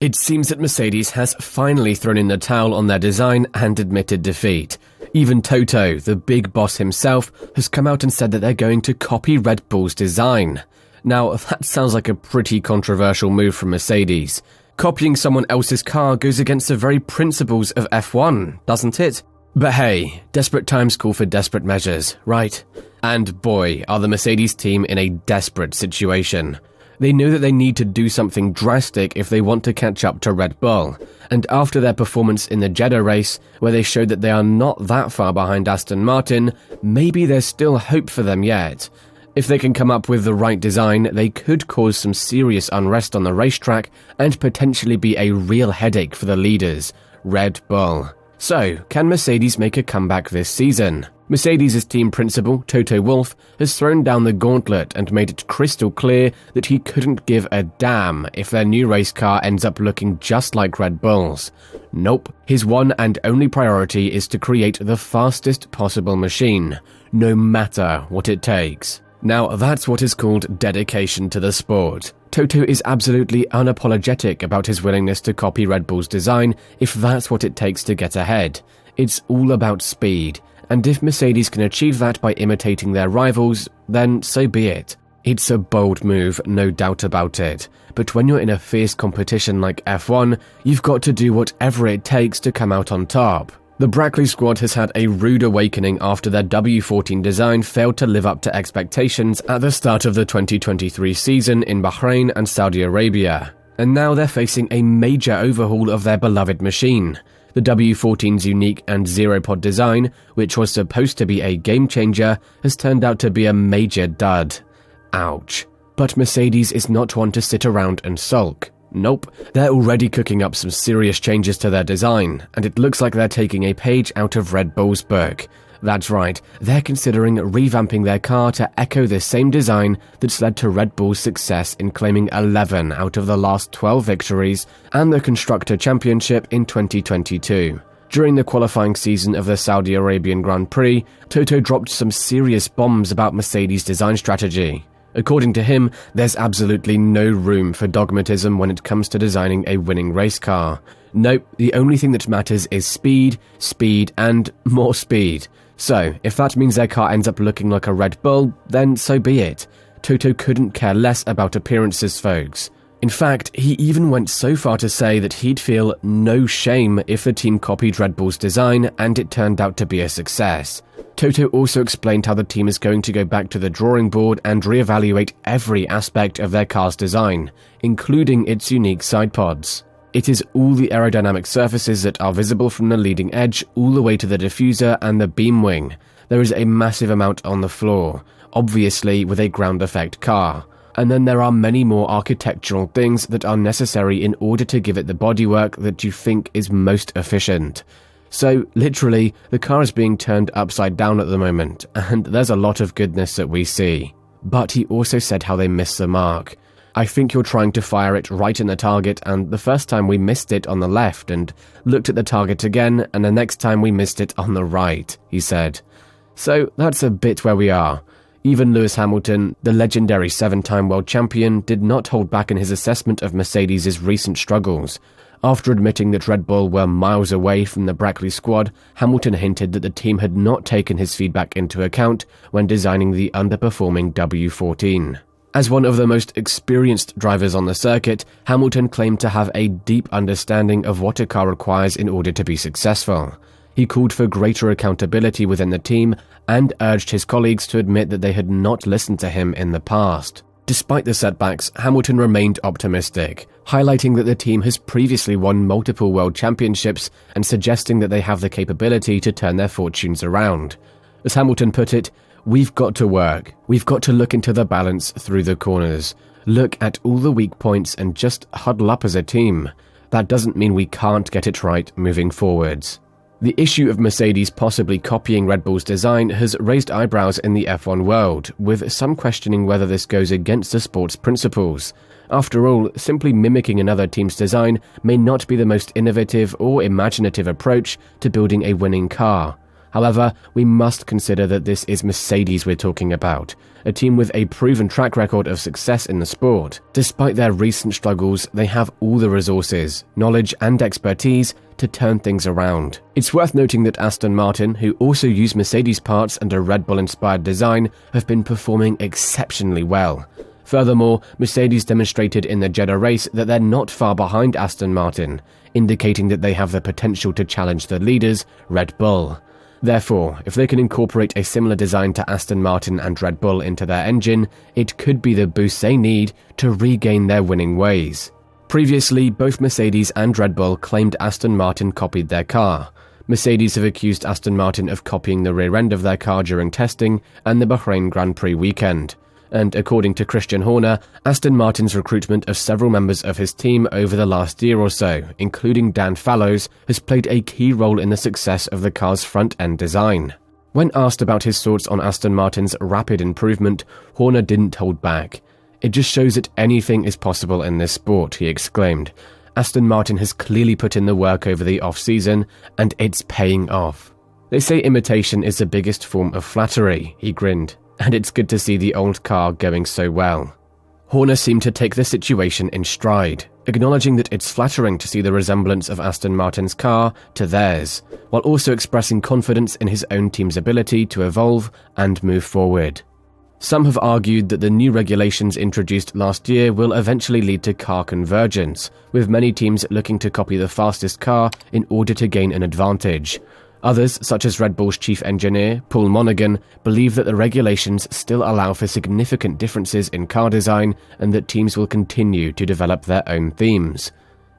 It seems that Mercedes has finally thrown in the towel on their design and admitted defeat. Even Toto, the big boss himself, has come out and said that they're going to copy Red Bull's design. Now, that sounds like a pretty controversial move from Mercedes. Copying someone else's car goes against the very principles of F1, doesn't it? But hey, desperate times call for desperate measures, right? And boy, are the Mercedes team in a desperate situation. They know that they need to do something drastic if they want to catch up to Red Bull, and after their performance in the Jeddah race, where they showed that they are not that far behind Aston Martin, maybe there's still hope for them yet. If they can come up with the right design, they could cause some serious unrest on the racetrack and potentially be a real headache for the leaders, Red Bull. So, can Mercedes make a comeback this season? Mercedes' team principal, Toto Wolff, has thrown down the gauntlet and made it crystal clear that he couldn't give a damn if their new race car ends up looking just like Red Bull's. Nope, his one and only priority is to create the fastest possible machine, no matter what it takes. Now, that's what is called dedication to the sport. Toto is absolutely unapologetic about his willingness to copy Red Bull's design if that's what it takes to get ahead. It's all about speed, and if Mercedes can achieve that by imitating their rivals, then so be it. It's a bold move, no doubt about it, but when you're in a fierce competition like F1, you've got to do whatever it takes to come out on top. The Brackley squad has had a rude awakening after their W14 design failed to live up to expectations at the start of the 2023 season in Bahrain and Saudi Arabia, and now they're facing a major overhaul of their beloved machine. The W14's unique and zero-pod design, which was supposed to be a game-changer, has turned out to be a major dud. Ouch. But Mercedes is not one to sit around and sulk. Nope, they're already cooking up some serious changes to their design, and it looks like they're taking a page out of Red Bull's book. That's right, they're considering revamping their car to echo the same design that's led to Red Bull's success in claiming 11 out of the last 12 victories and the Constructor Championship in 2022. During the qualifying season of the Saudi Arabian Grand Prix, Toto dropped some serious bombs about Mercedes' design strategy. According to him, there's absolutely no room for dogmatism when it comes to designing a winning race car. Nope, the only thing that matters is speed, speed, and more speed. So, if that means their car ends up looking like a Red Bull, then so be it. Toto couldn't care less about appearances, folks. In fact, he even went so far to say that he'd feel no shame if the team copied Red Bull's design and it turned out to be a success. Toto also explained how the team is going to go back to the drawing board and reevaluate every aspect of their car's design, including its unique side pods. It is all the aerodynamic surfaces that are visible from the leading edge all the way to the diffuser and the beam wing. There is a massive amount on the floor, obviously with a ground effect car. And then there are many more architectural things that are necessary in order to give it the bodywork that you think is most efficient. So, literally, the car is being turned upside down at the moment, and there's a lot of goodness that we see. But he also said how they missed the mark. I think you're trying to fire it right in the target, and the first time we missed it on the left and looked at the target again, and the next time we missed it on the right, he said. So, that's a bit where we are. Even Lewis Hamilton, the legendary 7-time world champion, did not hold back in his assessment of Mercedes' recent struggles. After admitting that Red Bull were miles away from the Brackley squad, Hamilton hinted that the team had not taken his feedback into account when designing the underperforming W14. As one of the most experienced drivers on the circuit, Hamilton claimed to have a deep understanding of what a car requires in order to be successful. He called for greater accountability within the team and urged his colleagues to admit that they had not listened to him in the past. Despite the setbacks, Hamilton remained optimistic, highlighting that the team has previously won multiple world championships and suggesting that they have the capability to turn their fortunes around. As Hamilton put it, "We've got to work. We've got to look into the balance through the corners. Look at all the weak points and just huddle up as a team. That doesn't mean we can't get it right moving forwards." The issue of Mercedes possibly copying Red Bull's design has raised eyebrows in the F1 world, with some questioning whether this goes against the sport's principles. After all, simply mimicking another team's design may not be the most innovative or imaginative approach to building a winning car. However, we must consider that this is Mercedes we're talking about, a team with a proven track record of success in the sport. Despite their recent struggles, they have all the resources, knowledge and expertise to turn things around. It's worth noting that Aston Martin, who also use Mercedes parts and a Red Bull-inspired design, have been performing exceptionally well. Furthermore, Mercedes demonstrated in the Jeddah race that they're not far behind Aston Martin, indicating that they have the potential to challenge the leaders, Red Bull. Therefore, if they can incorporate a similar design to Aston Martin and Red Bull into their engine, it could be the boost they need to regain their winning ways. Previously, both Mercedes and Red Bull claimed Aston Martin copied their car. Mercedes have accused Aston Martin of copying the rear end of their car during testing and the Bahrain Grand Prix weekend. And according to Christian Horner, Aston Martin's recruitment of several members of his team over the last year or so, including Dan Fallows, has played a key role in the success of the car's front-end design. When asked about his thoughts on Aston Martin's rapid improvement, Horner didn't hold back. "It just shows that anything is possible in this sport," he exclaimed. "Aston Martin has clearly put in the work over the off-season, and it's paying off." "They say imitation is the biggest form of flattery," he grinned. "And it's good to see the old car going so well." Horner seemed to take the situation in stride, acknowledging that it's flattering to see the resemblance of Aston Martin's car to theirs, while also expressing confidence in his own team's ability to evolve and move forward. Some have argued that the new regulations introduced last year will eventually lead to car convergence, with many teams looking to copy the fastest car in order to gain an advantage. Others, such as Red Bull's chief engineer, Paul Monaghan, believe that the regulations still allow for significant differences in car design and that teams will continue to develop their own themes.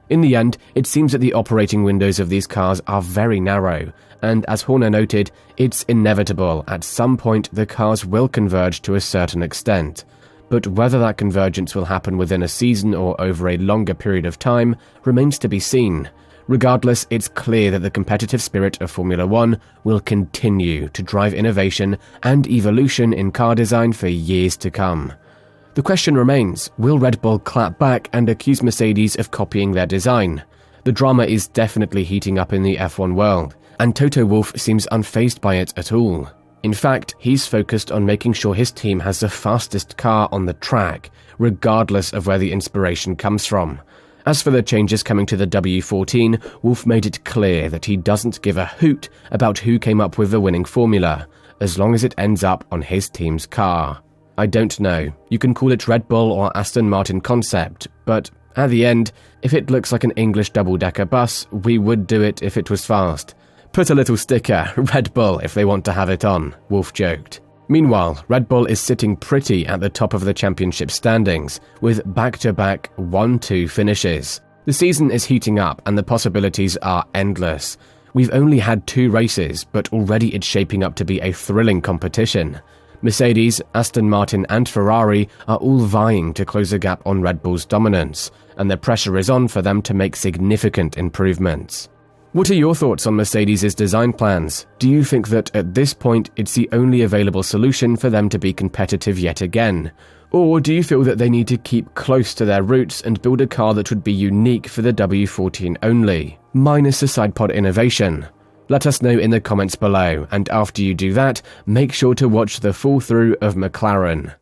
In the end, it seems that the operating windows of these cars are very narrow, and as Horner noted, it's inevitable at some point the cars will converge to a certain extent. But whether that convergence will happen within a season or over a longer period of time remains to be seen. Regardless, it's clear that the competitive spirit of Formula One will continue to drive innovation and evolution in car design for years to come. The question remains, will Red Bull clap back and accuse Mercedes of copying their design? The drama is definitely heating up in the F1 world, and Toto Wolff seems unfazed by it at all. In fact, he's focused on making sure his team has the fastest car on the track, regardless of where the inspiration comes from. As for the changes coming to the W14, Wolff made it clear that he doesn't give a hoot about who came up with the winning formula, as long as it ends up on his team's car. I don't know, you can call it Red Bull or Aston Martin concept, but at the end, if it looks like an English double-decker bus, we would do it if it was fast. Put a little sticker, Red Bull, if they want to have it on, Wolff joked. Meanwhile, Red Bull is sitting pretty at the top of the championship standings, with back-to-back 1-2 finishes. The season is heating up and the possibilities are endless. We've only had 2 races, but already it's shaping up to be a thrilling competition. Mercedes, Aston Martin and Ferrari are all vying to close the gap on Red Bull's dominance, and the pressure is on for them to make significant improvements. What are your thoughts on Mercedes' design plans? Do you think that at this point it's the only available solution for them to be competitive yet again? Or do you feel that they need to keep close to their roots and build a car that would be unique for the W14 only, minus a sidepod innovation? Let us know in the comments below, and after you do that, make sure to watch the fall through of McLaren.